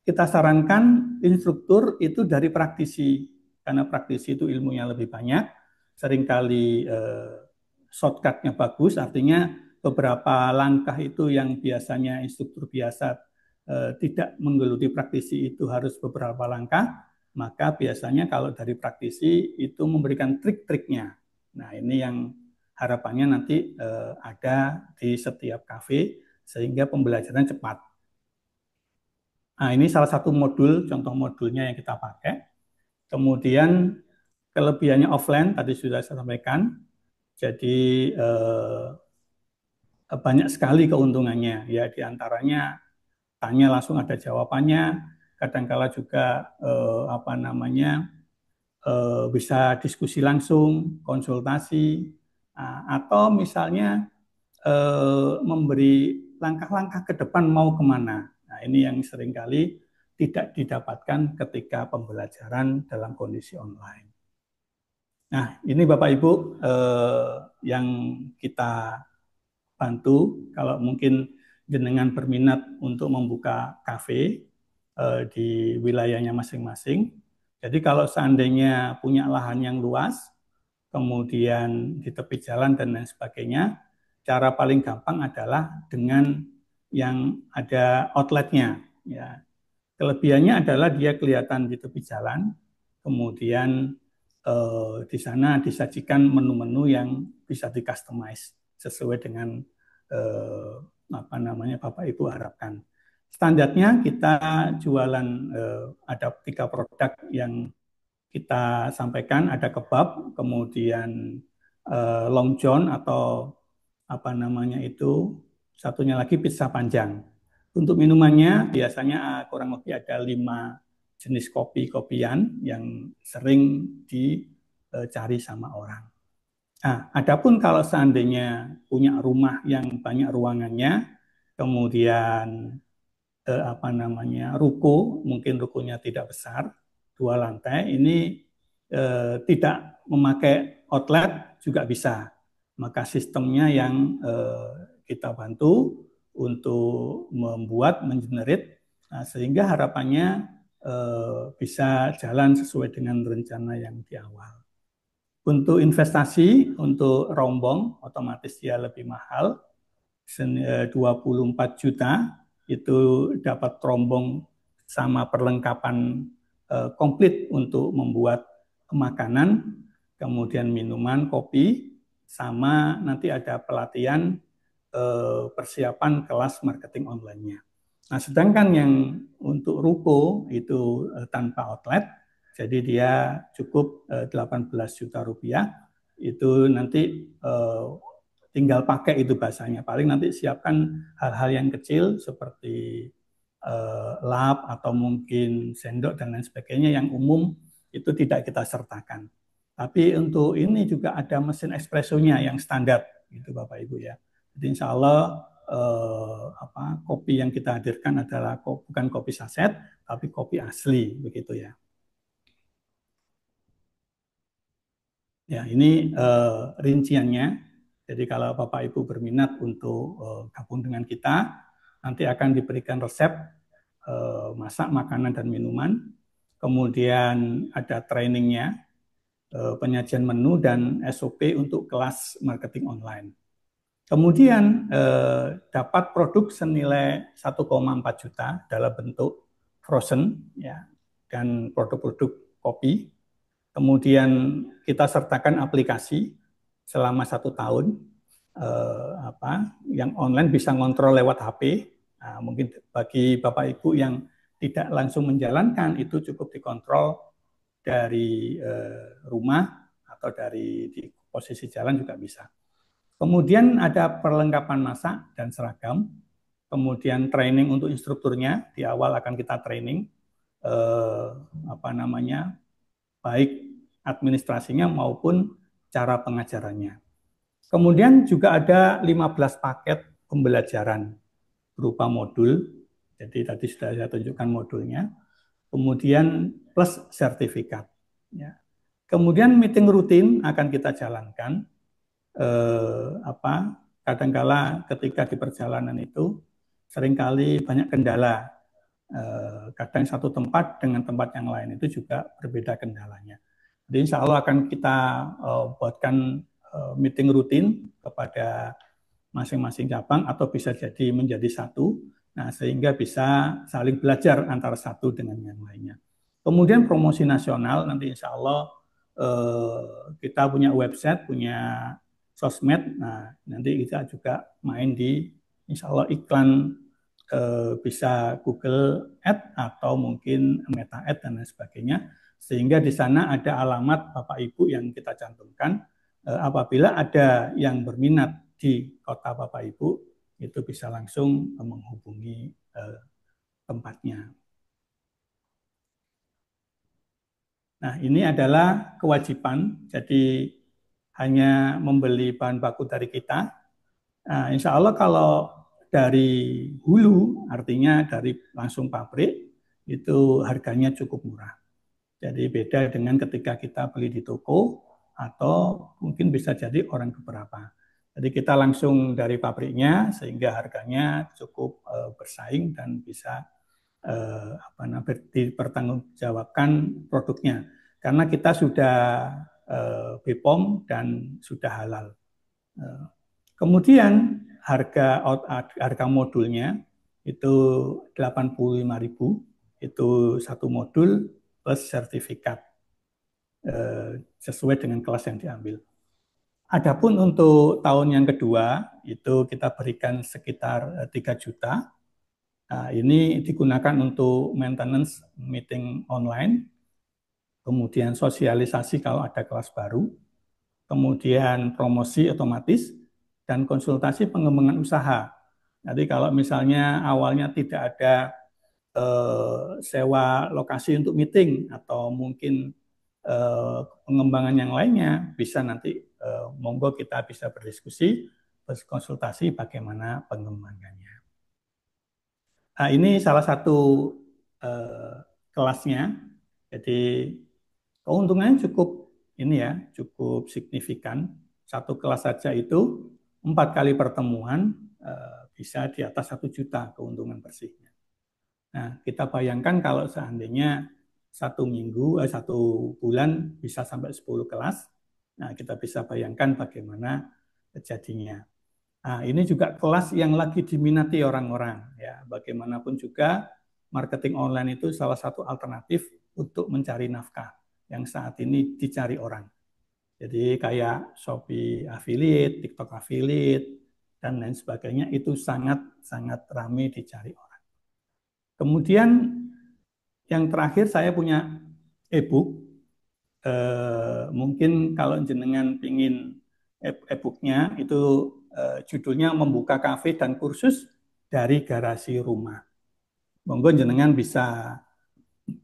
B: kita sarankan instruktur itu dari praktisi, karena praktisi itu ilmunya lebih banyak, seringkali shortcutnya bagus, artinya beberapa langkah itu yang biasanya instruktur biasa tidak menggeluti praktisi itu harus beberapa langkah, maka biasanya kalau dari praktisi itu memberikan trik-triknya. Nah, ini yang harapannya nanti ada di setiap kafe sehingga pembelajaran cepat. Nah, ini salah satu modul, contoh modulnya yang kita pakai. Kemudian kelebihannya offline tadi sudah saya sampaikan. Jadi banyak sekali keuntungannya. Ya, diantaranya tanya langsung ada jawabannya. Kadangkala juga bisa diskusi langsung, konsultasi, atau misalnya memberi langkah-langkah ke depan mau kemana. Nah, ini yang seringkali tidak didapatkan ketika pembelajaran dalam kondisi online. Nah, ini Bapak Ibu yang kita bantu kalau mungkin jenengan berminat untuk membuka kafe di wilayahnya masing-masing. Jadi kalau seandainya punya lahan yang luas, kemudian di tepi jalan dan lain sebagainya, cara paling gampang adalah dengan yang ada outletnya. Ya. Kelebihannya adalah dia kelihatan di tepi jalan, kemudian di sana disajikan menu-menu yang bisa di-customize sesuai dengan Bapak Ibu harapkan. Standarnya kita jualan ada 3 produk yang kita sampaikan, ada kebab, kemudian long john atau satunya lagi pizza panjang. Untuk minumannya biasanya kurang lebih ada 5 jenis kopi-kopian yang sering dicari sama orang. Nah, adapun kalau seandainya punya rumah yang banyak ruangannya, kemudian ruko, mungkin rukonya tidak besar, 2 lantai, ini tidak memakai outlet juga bisa. Maka sistemnya yang kita bantu untuk membuat, mengenerate, sehingga harapannya bisa jalan sesuai dengan rencana yang di awal. Untuk investasi, untuk rombong, otomatis dia lebih mahal, 24 juta, itu dapat rombong sama perlengkapan komplit untuk membuat makanan, kemudian minuman, kopi, sama nanti ada pelatihan persiapan kelas marketing online-nya. Nah, sedangkan yang untuk ruko itu tanpa outlet, jadi dia cukup 18 juta rupiah, itu nanti tinggal pakai itu bahasanya. Paling nanti siapkan hal-hal yang kecil seperti lap atau mungkin sendok dan lain sebagainya yang umum itu tidak kita sertakan. Tapi untuk ini juga ada mesin espressonya yang standar, gitu Bapak Ibu ya. Jadi insya Allah kopi yang kita hadirkan adalah bukan kopi saset, tapi kopi asli, begitu ya. Ya, ini rinciannya. Jadi kalau Bapak Ibu berminat untuk gabung dengan kita, nanti akan diberikan resep masak makanan dan minuman. Kemudian ada trainingnya, penyajian menu dan SOP untuk kelas marketing online. Kemudian dapat produk senilai 1,4 juta dalam bentuk frozen ya, dan produk-produk kopi. Kemudian kita sertakan aplikasi selama 1 tahun yang online bisa ngontrol lewat HP. Nah, mungkin bagi Bapak Ibu yang tidak langsung menjalankan itu cukup dikontrol dari rumah atau dari di posisi jalan juga bisa. Kemudian ada perlengkapan masak dan seragam. Kemudian training untuk instrukturnya, di awal akan kita training baik administrasinya maupun cara pengajarannya. Kemudian juga ada 15 paket pembelajaran berupa modul. Jadi tadi sudah saya tunjukkan modulnya. Kemudian plus sertifikat. Ya. Kemudian meeting rutin akan kita jalankan. Kadangkala ketika di perjalanan itu seringkali banyak kendala. Kadang satu tempat dengan tempat yang lain itu juga berbeda kendalanya. Jadi insya Allah akan kita buatkan meeting rutin kepada masing-masing cabang atau bisa jadi menjadi satu, nah sehingga bisa saling belajar antara satu dengan yang lainnya. Kemudian promosi nasional nanti insya Allah kita punya website, punya sosmed, nah nanti kita juga main di insya Allah iklan bisa Google Ad atau mungkin Meta Ad dan lain sebagainya, sehingga di sana ada alamat Bapak Ibu yang kita cantumkan. Apabila ada yang berminat di kota Bapak Ibu, itu bisa langsung menghubungi tempatnya. Nah, ini adalah kewajiban, jadi hanya membeli bahan baku dari kita. Nah, insya Allah kalau dari hulu, artinya dari langsung pabrik, itu harganya cukup murah. Jadi beda dengan ketika kita beli di toko, atau mungkin bisa jadi orang keberapa. Jadi kita langsung dari pabriknya, sehingga harganya cukup bersaing dan bisa dipertanggungjawabkan produknya. Karena kita sudah BPOM dan sudah halal. Kemudian harga modulnya itu 85.000, itu satu modul plus sertifikat sesuai dengan kelas yang diambil. Adapun untuk tahun yang kedua itu kita berikan sekitar 3 juta. Nah, ini digunakan untuk maintenance meeting online, kemudian sosialisasi kalau ada kelas baru, kemudian promosi otomatis, dan konsultasi pengembangan usaha. Jadi kalau misalnya awalnya tidak ada sewa lokasi untuk meeting atau mungkin pengembangan yang lainnya, bisa nanti monggo kita bisa berdiskusi, berkonsultasi bagaimana pengembangannya. Nah, ini salah satu kelasnya. Jadi keuntungannya cukup ini ya, cukup signifikan. Satu kelas saja itu 4 kali pertemuan bisa di atas 1 juta keuntungan bersihnya. Nah, kita bayangkan kalau seandainya satu bulan bisa sampai 10 kelas. Nah, kita bisa bayangkan bagaimana terjadinya. Nah, ini juga kelas yang lagi diminati orang-orang ya. Bagaimanapun juga marketing online itu salah satu alternatif untuk mencari nafkah yang saat ini dicari orang. Jadi kayak Shopee affiliate, TikTok affiliate, dan lain sebagainya itu sangat-sangat ramai dicari orang. Kemudian yang terakhir saya punya e-book. Mungkin kalau jenengan pingin e-booknya itu judulnya Membuka Kafe dan Kursus dari Garasi Rumah. Monggo jenengan bisa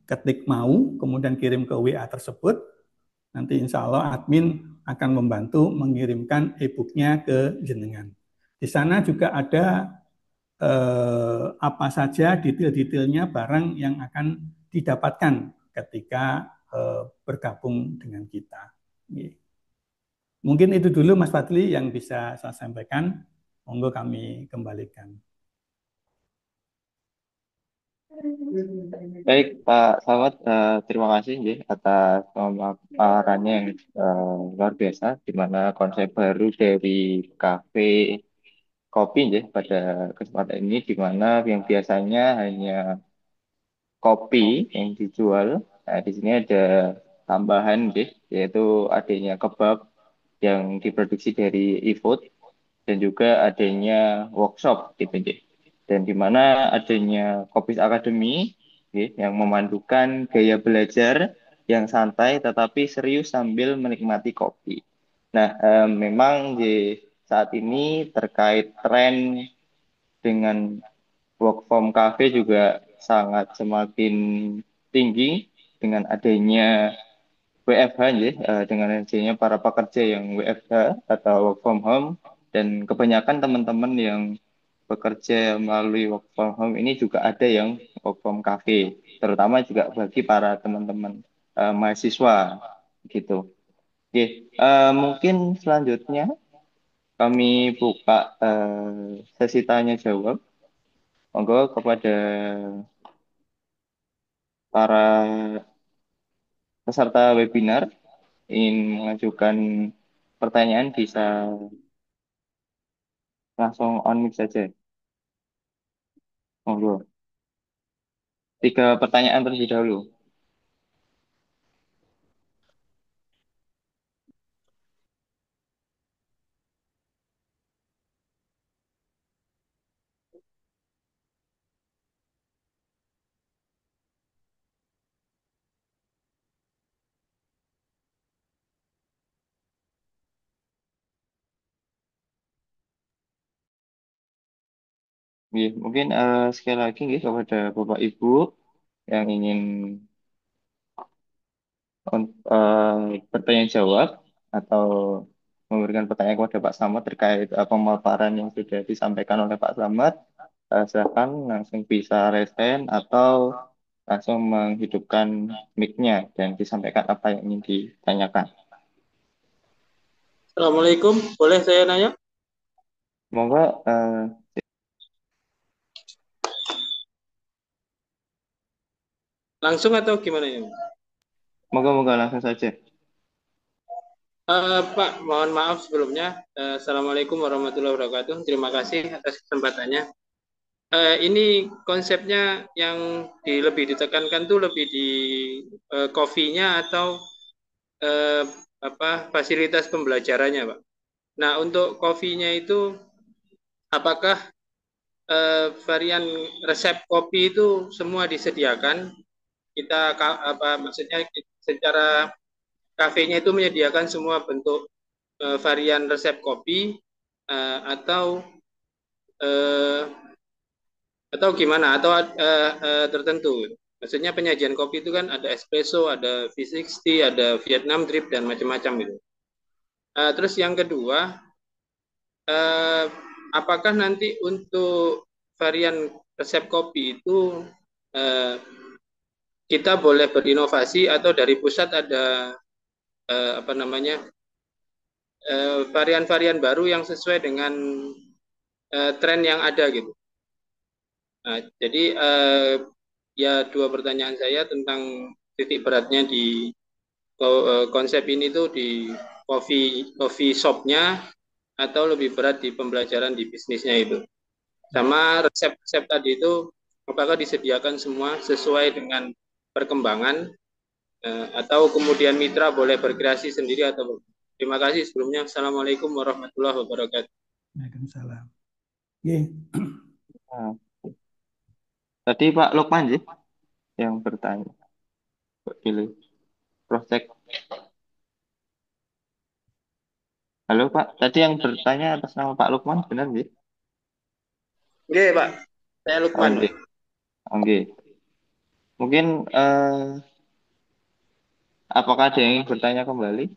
B: ketik mau, kemudian kirim ke WA tersebut. Nanti insya Allah admin akan membantu mengirimkan e-booknya ke jenengan. Di sana juga ada apa saja detail-detailnya barang yang akan didapatkan ketika bergabung dengan kita. Mungkin itu dulu Mas Fadli yang bisa saya sampaikan. Monggo kami kembalikan.
A: Baik Pak Samad, terima kasih ya, atas pemaparannya yang luar biasa, di mana konsep baru dari kafe kopi ya pada kesempatan ini, di mana yang biasanya hanya kopi yang dijual. Nah, di sini ada tambahan deh, yaitu adanya kebab yang diproduksi dari e-food, dan juga adanya workshop gitu deh. Dan di mana adanya Kopis Academy yang memandukan gaya belajar yang santai tetapi serius sambil menikmati kopi. Nah, memang di saat ini terkait tren dengan work from cafe juga sangat semakin tinggi dengan adanya WFH ya, dengan adanya para pekerja yang WFH atau work from home dan kebanyakan teman-teman yang bekerja melalui work from home ini juga ada yang work from cafe, terutama juga bagi para teman-teman mahasiswa gitu. Oke, mungkin selanjutnya kami buka sesi tanya jawab. Monggo kepada para peserta webinar ingin mengajukan pertanyaan bisa langsung on mic saja. Monggo. 3 pertanyaan terlebih dahulu. Ya, mungkin sekali lagi ya, kepada Bapak Ibu yang ingin bertanya jawab atau memberikan pertanyaan kepada Pak Slamet terkait pemaparan yang sudah disampaikan oleh Pak Slamet, silakan langsung bisa raise hand atau langsung menghidupkan mic-nya dan disampaikan apa yang ingin ditanyakan.
C: Assalamualaikum, boleh saya nanya?
A: Semoga
C: Langsung atau gimana ya?
A: moga-moga langsung saja.
C: Pak, mohon maaf sebelumnya. Assalamualaikum warahmatullahi wabarakatuh. Terima kasih atas kesempatannya. Ini konsepnya yang lebih ditekankan tuh lebih di coffee-nya atau eh, fasilitas pembelajarannya, Pak. Nah, untuk coffee-nya itu apakah varian resep kopi itu semua disediakan? Kita maksudnya secara kafenya itu menyediakan semua bentuk varian resep kopi atau uh, atau gimana atau tertentu. Maksudnya penyajian kopi itu kan ada espresso, ada V60, ada Vietnam drip dan macam-macam gitu. Terus yang kedua, apakah nanti untuk varian resep kopi itu uh, kita boleh berinovasi atau dari pusat ada apa namanya varian-varian baru yang sesuai dengan tren yang ada gitu. Nah, jadi ya dua pertanyaan saya tentang titik beratnya di konsep ini tuh di coffee shopnya atau lebih berat di pembelajaran di bisnisnya itu. Sama resep-resep tadi itu apakah disediakan semua sesuai dengan perkembangan atau kemudian mitra boleh berkreasi sendiri atau terima kasih sebelumnya. Assalamualaikum warahmatullahi wabarakatuh.
B: Waalaikumsalam. Yeah.
A: Nah, tadi Pak Lukman sih yang bertanya. Pilih cross-check. Halo Pak, tadi yang bertanya atas nama Pak Lukman benar sih?
C: Oke, Pak. Saya Lukman,
A: Oke,
C: Pak.
A: oke. Mungkin apakah ada yang ingin bertanya kembali?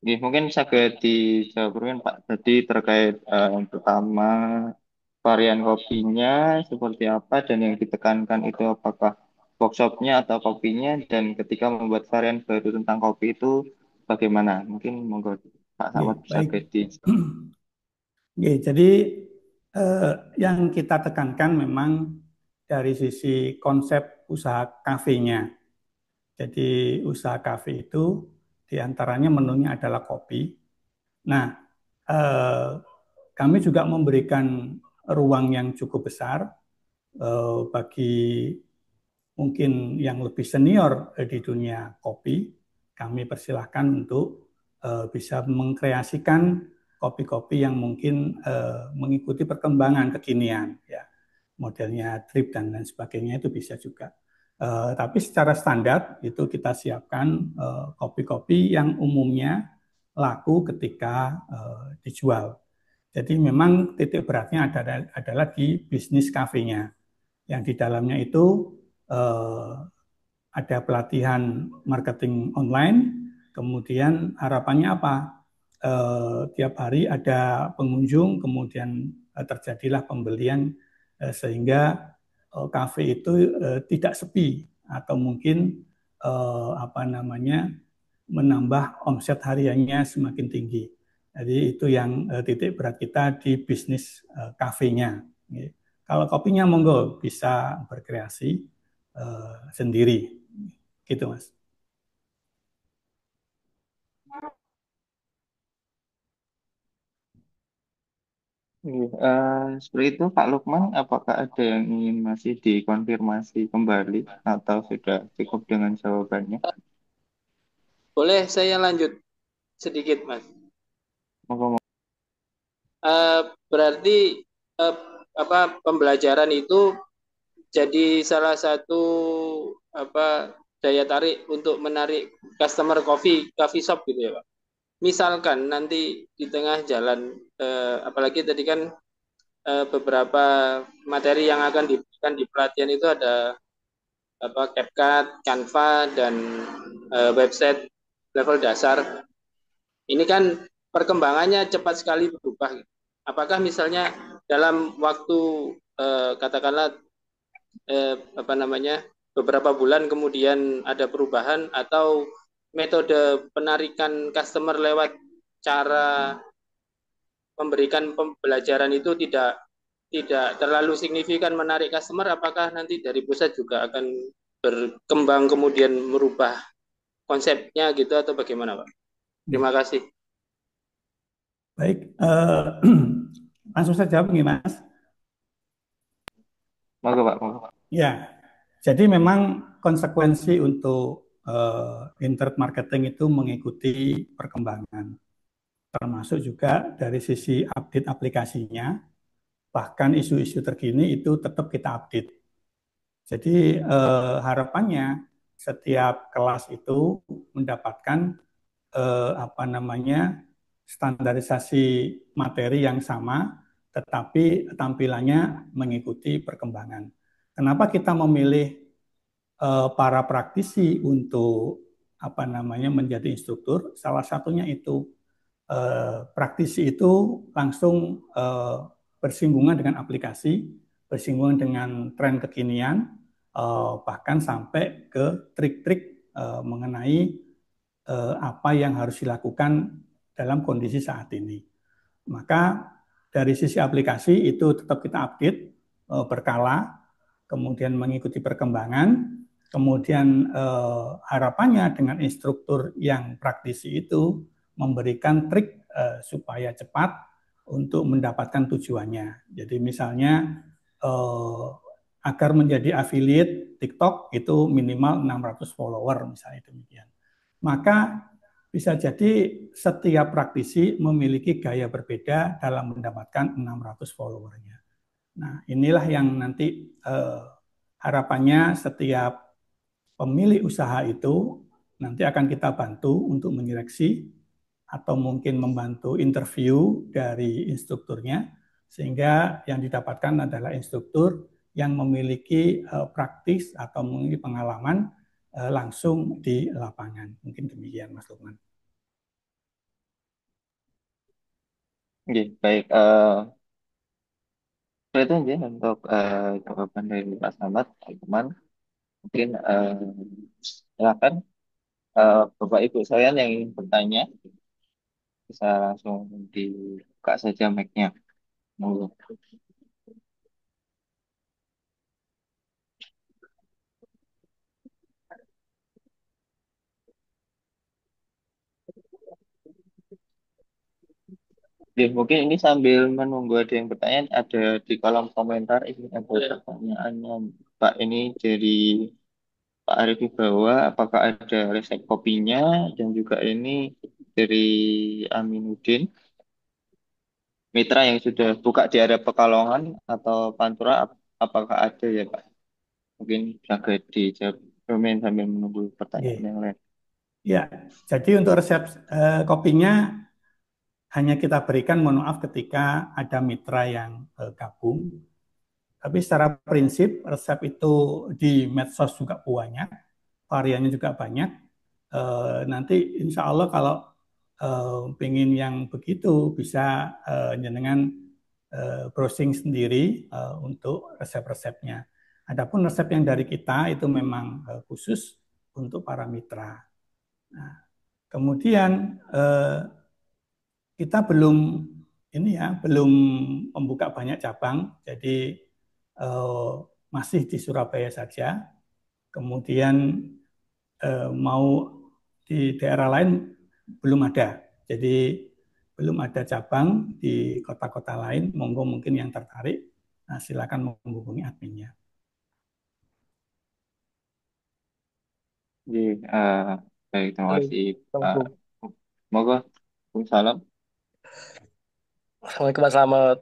A: Oke, mungkin saged dijawab mungkin Pak. Jadi terkait yang pertama varian kopinya seperti apa dan yang ditekankan itu apakah workshopnya atau kopinya dan ketika membuat varian baru tentang kopi itu bagaimana? Mungkin monggo Pak
B: Yeah,
A: Samad
B: baik.
A: saged dijawab.
B: Yeah, jadi yang kita tekankan memang dari sisi konsep usaha kafenya. Jadi usaha kafe itu diantaranya menunya adalah kopi. Nah, eh, kami juga memberikan ruang yang cukup besar bagi mungkin yang lebih senior di dunia kopi. Kami persilahkan untuk bisa mengkreasikan kopi-kopi yang mungkin mengikuti perkembangan kekinian, ya modelnya drip dan lain sebagainya itu bisa juga. Tapi secara standar itu kita siapkan kopi-kopi yang umumnya laku ketika dijual. Jadi memang titik beratnya adalah di bisnis kafenya, yang di dalamnya itu ada pelatihan marketing online, kemudian harapannya apa? Tiap hari ada pengunjung, kemudian terjadilah pembelian sehingga kafe itu tidak sepi atau mungkin apa namanya menambah omset hariannya semakin tinggi. Jadi itu yang titik berat kita di bisnis kafenya. Kalau kopinya monggo bisa berkreasi sendiri, gitu Mas.
A: Iya, seperti itu Pak Lukman, apakah ada yang ingin masih dikonfirmasi kembali atau sudah cukup dengan jawabannya?
C: Boleh saya lanjut sedikit, Mas?
A: Monggo,
C: Berarti eh, pembelajaran itu jadi salah satu daya tarik untuk menarik customer coffee shop gitu ya, Pak. Misalkan nanti di tengah jalan, apalagi tadi kan beberapa materi yang akan diberikan di pelatihan itu ada CapCut, Canva, dan website level dasar. Ini kan perkembangannya cepat sekali berubah. Apakah misalnya dalam waktu katakanlah beberapa bulan kemudian ada perubahan, atau metode penarikan customer lewat cara memberikan pembelajaran itu tidak terlalu signifikan menarik customer, apakah nanti dari pusat juga akan berkembang kemudian merubah konsepnya gitu atau bagaimana, Pak? Terima kasih.
B: Baik, langsung saja jawab nih Mas.
A: monggo Pak, monggo.
B: Ya, jadi memang konsekuensi untuk internet marketing itu mengikuti perkembangan, termasuk juga dari sisi update aplikasinya, bahkan isu-isu terkini itu tetap kita update. Jadi harapannya setiap kelas itu mendapatkan apa namanya standarisasi materi yang sama, tetapi tampilannya mengikuti perkembangan. Kenapa kita memilih para praktisi untuk apa namanya menjadi instruktur? Salah satunya itu praktisi itu langsung bersinggungan dengan aplikasi, bersinggungan dengan tren kekinian, bahkan sampai ke trik-trik mengenai apa yang harus dilakukan dalam kondisi saat ini. Maka dari sisi aplikasi itu tetap kita update berkala, kemudian mengikuti perkembangan, kemudian harapannya dengan instruktur yang praktisi itu memberikan trik supaya cepat untuk mendapatkan tujuannya. Jadi misalnya agar menjadi affiliate TikTok itu minimal 600 follower misalnya demikian. Maka bisa jadi setiap praktisi memiliki gaya berbeda dalam mendapatkan 600 followernya. Nah, inilah yang nanti harapannya setiap pemilik usaha itu nanti akan kita bantu untuk menyeleksi atau mungkin membantu interview dari instrukturnya, sehingga yang didapatkan adalah instruktur yang memiliki praktis atau memiliki pengalaman langsung di lapangan. Mungkin demikian Mas Lukman.
A: Oke, baik. Itu aja untuk jawaban dari Pak Samad, teman. Mungkin silakan Bapak Ibu sekalian yang ingin bertanya bisa langsung dibuka saja mic-nya. Monggo. Oke, mungkin ini sambil menunggu ada yang bertanya, ada di kolom komentar ini ada pertanyaannya Pak ini dari Pak Arif Wibawa, apakah ada resep kopinya, dan juga ini dari Aminuddin, mitra yang sudah buka di area Pekalongan atau Pantura, apakah ada ya Pak? Mungkin agak dijawab sambil menunggu pertanyaan yang lain.
B: Ya, jadi untuk resep kopinya hanya kita berikan, mohon maaf ketika ada mitra yang gabung. Tapi secara prinsip resep itu di medsos juga banyak. variannya juga banyak. Nanti insya Allah kalau pengen yang begitu bisa jenengan browsing sendiri untuk resep-resepnya. Adapun resep yang dari kita itu memang khusus untuk para mitra. Nah, kemudian kita belum ini ya, belum membuka banyak cabang, jadi eh, masih di Surabaya saja. Kemudian mau di daerah lain belum ada. Jadi belum ada cabang di kota-kota lain. Monggo mungkin yang tertarik, nah, silakan menghubungi adminnya.
A: Jadi, baik, terima
D: Halo,
A: kasih Pak.
D: Assalamualaikum.
A: Moga, Waalaikumsalam.
D: Assalamualaikum, Pak. Selamat.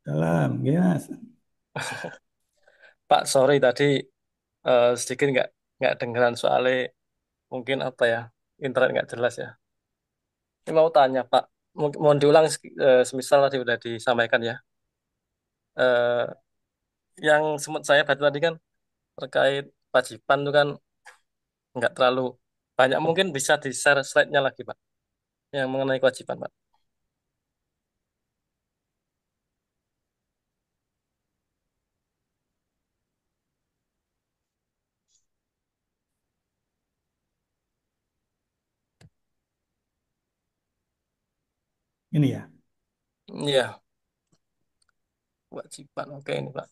B: Salam, yes.
D: Pak, sorry tadi sedikit nggak dengeran soalnya mungkin apa ya, internet nggak jelas ya. Ini mau tanya Pak, mohon diulang semisal tadi udah disampaikan ya. Eh, yang sempat saya baca tadi kan terkait kewajiban itu kan nggak terlalu banyak, mungkin bisa di-share slide-nya lagi Pak, yang mengenai kewajiban Pak.
B: Ini ya.
D: Iya, kewajiban. Oke ini Pak.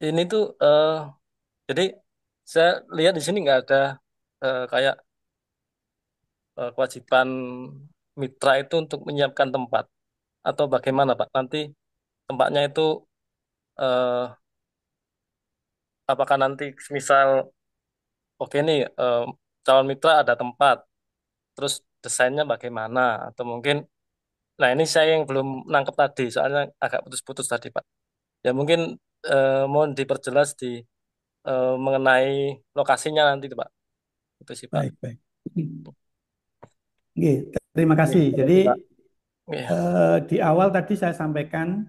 D: Ini tuh jadi saya lihat di sini nggak ada kayak kewajiban mitra itu untuk menyiapkan tempat atau bagaimana Pak? Nanti tempatnya itu eh, apakah nanti misal oke nih calon mitra ada tempat, terus desainnya bagaimana atau mungkin nah ini saya yang belum nangkep tadi soalnya agak putus-putus tadi Pak. Ya mungkin mohon diperjelas di mengenai lokasinya nanti tuh, Pak. Itu sih Pak.
B: Baik, baik. Oke, terima
D: Iya,
B: kasih. Jadi
D: makasih, Pak. Iya.
B: di awal tadi saya sampaikan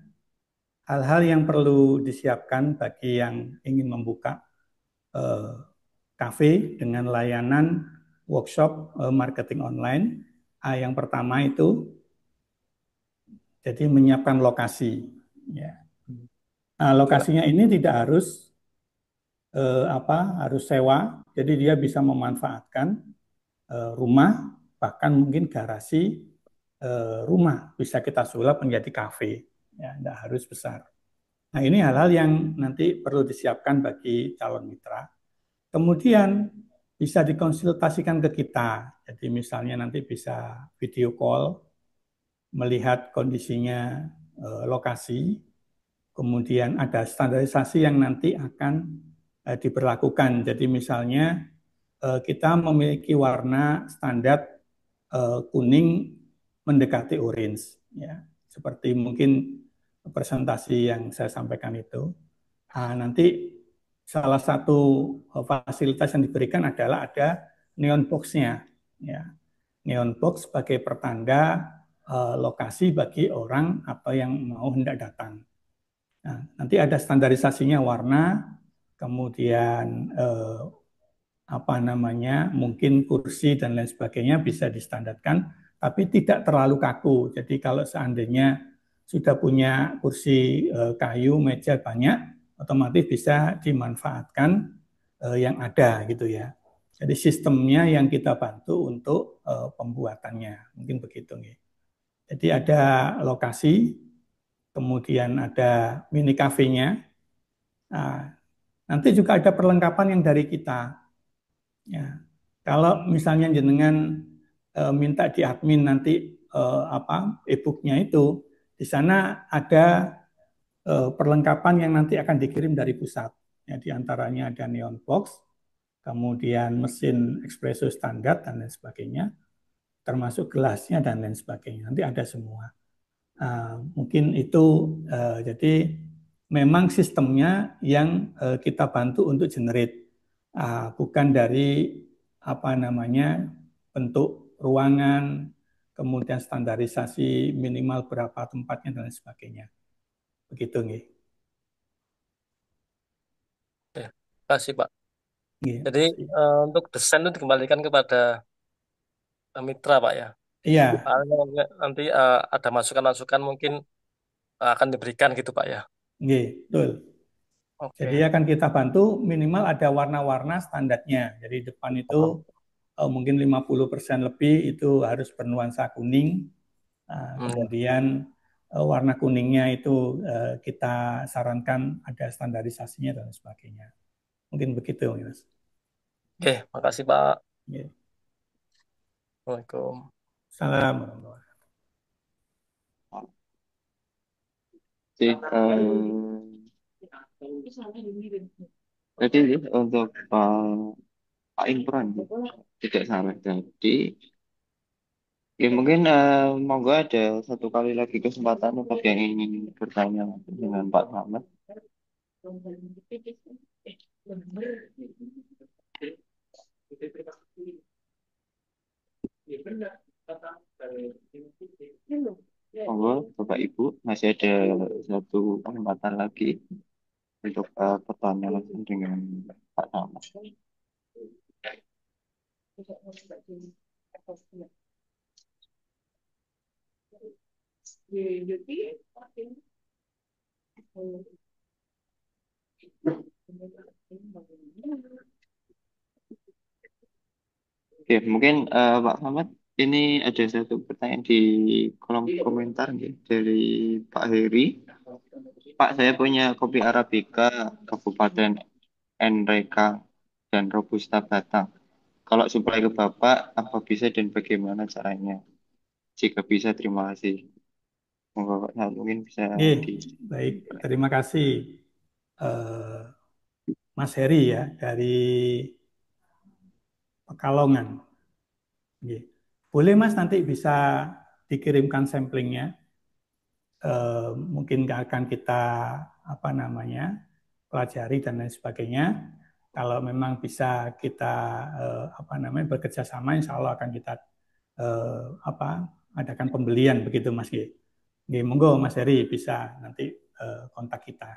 B: hal-hal yang perlu disiapkan bagi yang ingin membuka eh, kafe dengan layanan workshop marketing online. Yang pertama itu jadi menyiapkan lokasi. Ya. Nah,
D: Oke, Pak.
B: lokasinya ini tidak harus sewa, jadi dia bisa memanfaatkan rumah, bahkan mungkin garasi rumah bisa kita sulap menjadi kafe. Ya, tidak harus besar. Nah, ini hal-hal yang nanti perlu disiapkan bagi calon mitra. Kemudian bisa dikonsultasikan ke kita. Jadi misalnya nanti bisa video call, melihat kondisinya lokasi, kemudian ada standarisasi yang nanti akan diberlakukan. Jadi misalnya kita memiliki warna standar kuning mendekati orange, ya, seperti mungkin presentasi yang saya sampaikan itu. Nah, nanti salah satu fasilitas yang diberikan adalah ada neon box-nya, ya. Neon box sebagai pertanda lokasi bagi orang atau yang mau hendak datang. Nah, nanti ada standarisasinya warna, kemudian apa namanya, mungkin kursi dan lain sebagainya bisa distandarkan, tapi tidak terlalu kaku. Jadi kalau seandainya sudah punya kursi kayu, meja banyak, otomatis bisa dimanfaatkan yang ada gitu ya. Jadi sistemnya yang kita bantu untuk pembuatannya, mungkin begitu nih. Jadi ada lokasi, kemudian ada mini cafe-nya. Nah, nanti juga ada perlengkapan yang dari kita. Ya, kalau misalnya jenengan minta di admin nanti e-booknya itu, di sana ada perlengkapan yang nanti akan dikirim dari pusat. Ya, di antaranya ada neon box, kemudian mesin espresso standar dan lain sebagainya, termasuk gelasnya dan lain sebagainya. Nanti ada semua. Mungkin itu jadi memang sistemnya yang kita bantu untuk generate, bukan dari apa namanya bentuk ruangan, kemudian standarisasi minimal berapa tempatnya dan lain sebagainya. Begitu nih.
D: Ya. Kasih Pak.
B: Nggih,
D: Jadi
B: makasih.
D: untuk desain itu dikembalikan kepada mitra Pak ya.
B: Iya,
D: Nanti ada masukan-masukan mungkin akan diberikan gitu Pak ya.
B: nggih, betul. Jadi
D: Oke.
B: akan kita bantu minimal ada warna-warna standarnya. Jadi depan itu mungkin 50% lebih itu harus bernuansa kuning.
D: Hmm.
B: Kemudian warna kuningnya itu kita sarankan ada standarisasinya dan sebagainya. Mungkin begitu, Mas.
D: Oke, makasih Pak.
B: Ya.
D: Assalamualaikum.
B: Salam.
A: Jadi, jadi untuk Pak Imran tidak salah. Jadi ya mungkin monggo ada satu kali lagi kesempatan untuk yang ingin bertanya dengan Pak Ahmad. Monggo Bapak Ibu masih ada satu kesempatan lagi untuk bertanya langsung dengan Pak Ahmad. Oke, mungkin Pak Ahmad ini ada satu pertanyaan di kolom komentar nih, dari Pak Heri. Pak, saya punya kopi Arabica Kabupaten Nrekang dan Robusta Batang. Kalau suplai ke Bapak, apa bisa dan bagaimana caranya? Jika bisa, terima kasih. Monggo Pak Ahmad, mungkin bisa
B: Nggih,
A: di.
B: baik. Terima kasih eh, Mas Heri ya dari Pekalongan. Nggih. Boleh Mas nanti bisa dikirimkan samplingnya. Mungkin akan kita apa namanya pelajari dan lain sebagainya. Kalau memang bisa kita apa namanya bekerja sama, insya Allah akan kita apa adakan pembelian begitu Mas G. Nggih, monggo Mas Heri bisa nanti kontak kita.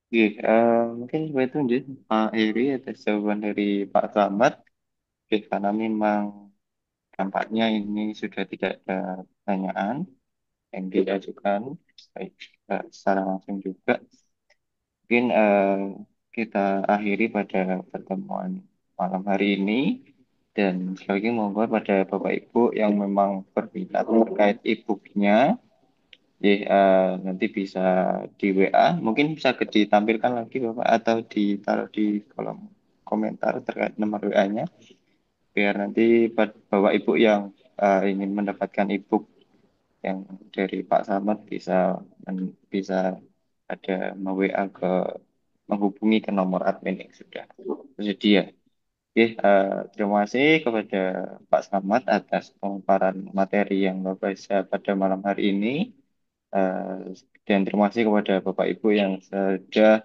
A: Oke, mungkin seperti itu aja, Pak Heri atas jawaban dari Pak Selamat. Oke, karena memang tampaknya ini sudah tidak ada pertanyaan yang diajukan, baik secara langsung juga. Mungkin kita akhiri pada pertemuan malam hari ini. Dan sekali lagi monggo pada Bapak Ibu yang memang berminat terkait e-booknya, nanti bisa di WA, mungkin bisa ditampilkan lagi Bapak atau ditaruh di kolom komentar terkait nomor WA-nya, biar nanti Bapak Ibu yang ingin mendapatkan e-book yang dari Pak Samad bisa ada WA menghubungi ke nomor admin yang sudah tersedia. Oke, terima kasih kepada Pak Samad atas pemaparan materi yang luar biasa pada malam hari ini. Dan terima kasih kepada Bapak Ibu yang sudah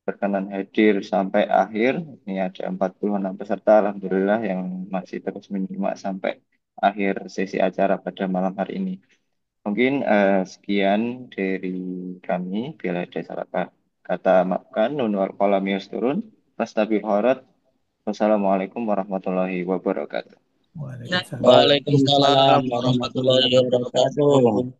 A: berkenan hadir sampai akhir. Ini ada 46 peserta, Alhamdulillah, yang masih terus menyimak sampai akhir sesi acara pada malam hari ini. Mungkin sekian dari kami. Bila ada salah kata, maafkan. Nun wal qalam yasturun. Fastabil Wassalamualaikum warahmatullahi wabarakatuh.
B: Waalaikumsalam.
E: Waalaikumsalam warahmatullahi wabarakatuh.